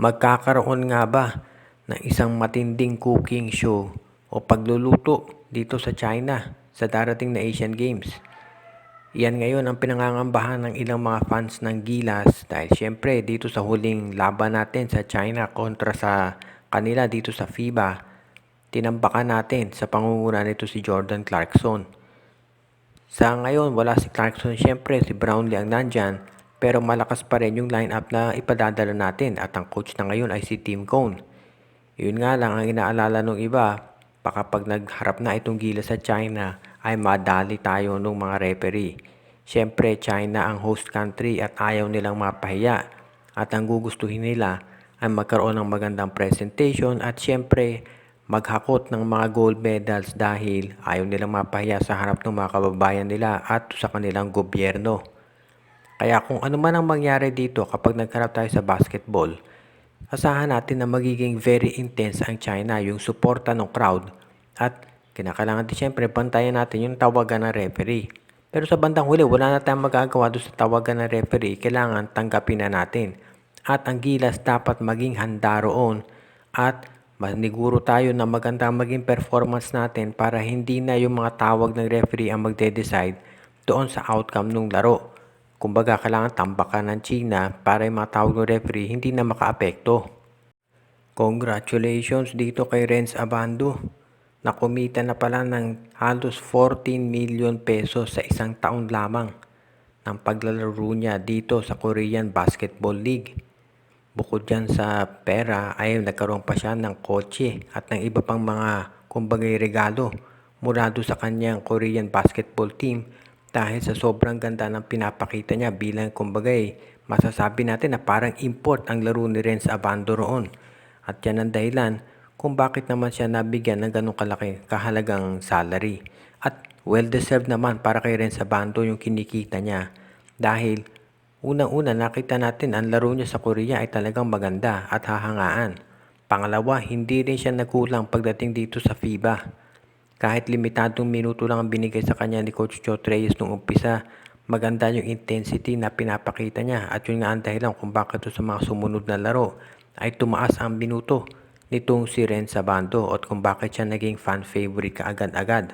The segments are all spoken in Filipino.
Magkakaroon nga ba ng isang matinding cooking show o pagluluto dito sa China sa darating na Asian Games? Yan ngayon ang pinangangambahan ng ilang mga fans ng Gilas dahil syempre dito sa huling laban natin sa China kontra sa kanila dito sa FIBA, tinambakan natin sa pangunguna nito si Jordan Clarkson. Sa ngayon, wala si Clarkson, syempre si Brownlee ang nandyan, pero malakas pa rin yung lineup na ipadadala natin at ang coach na ngayon ay si Tim Cone. Yun nga lang ang inaalala ng iba, baka pag nagharap na itong Gilas sa China ay madali tayo ng mga referee. Syempre, China ang host country at ayaw nilang mapahiya at ang gugustuhin nila ay magkaroon ng magandang presentation at syempre maghakot ng mga gold medals dahil ayaw nilang mapahiya sa harap ng mga kababayan nila at sa kanilang gobyerno. Kaya kung ano man ang mangyari dito kapag nagharap tayo sa basketball, asahan natin na magiging very intense ang China, yung suporta ng crowd at kinakailangan din syempre bantayan natin yung tawagan ng referee. Pero sa bandang huli, wala na tayong magagawa doon sa tawagan ng referee, kailangan tanggapin na natin. At ang Gilas dapat maging handa roon at maniguro tayo na maganda maging performance natin para hindi na yung mga tawag ng referee ang magde-decide doon sa outcome ng laro. Kumbaga, kailangan tambakan ng China para yung mga tawag ng referee hindi na makaapekto. Congratulations dito kay Renz Abando na kumita na pala ng halos 14 million pesos sa isang taon lamang ng paglalaro niya dito sa Korean Basketball League. Bukod dyan sa pera ay nagkaroon pa siya ng kotse at ng iba pang mga kumbagay regalo mula doon sa kanyang Korean basketball team dahil sa sobrang ganda ng pinapakita niya bilang kumbagay masasabi natin na parang import ang laro ni Renz Abando roon. At yan ang dahilan kung bakit naman siya nabigyan ng ganong kalaki kahalagang salary. At well-deserved naman para kay Renz Abando yung kinikita niya dahil unang-una nakita natin ang laro niya sa Korea ay talagang maganda at hahangaan. Pangalawa, hindi rin siya nagkulang pagdating dito sa FIBA. Kahit limitadong minuto lang ang binigay sa kanya ni Coach Chot Reyes nung umpisa, maganda yung intensity na pinapakita niya at yun nga ang dahilan kung bakit sa mga sumunod na laro ay tumaas ang minuto nitong si Renz Abando at kung bakit siya naging fan favorite kaagad-agad.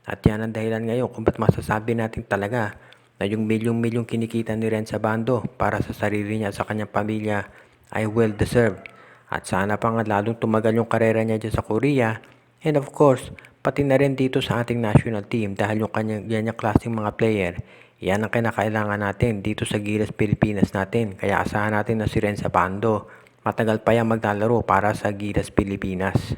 At yan ang dahilan ngayon kung ba't masasabi natin talaga na yung milyong-milyong kinikita ni Renz Abando para sa sarili niya at sa kanyang pamilya ay well-deserved. At sana pa nga lalong tumagal yung karera niya dyan sa Korea and of course, pati na rin dito sa ating national team dahil yung kanyang klaseng mga player, yan ang kinakailangan natin dito sa Gilas Pilipinas natin. Kaya asahan natin na si Renz Abando matagal pa yan maglalaro para sa Gilas Pilipinas.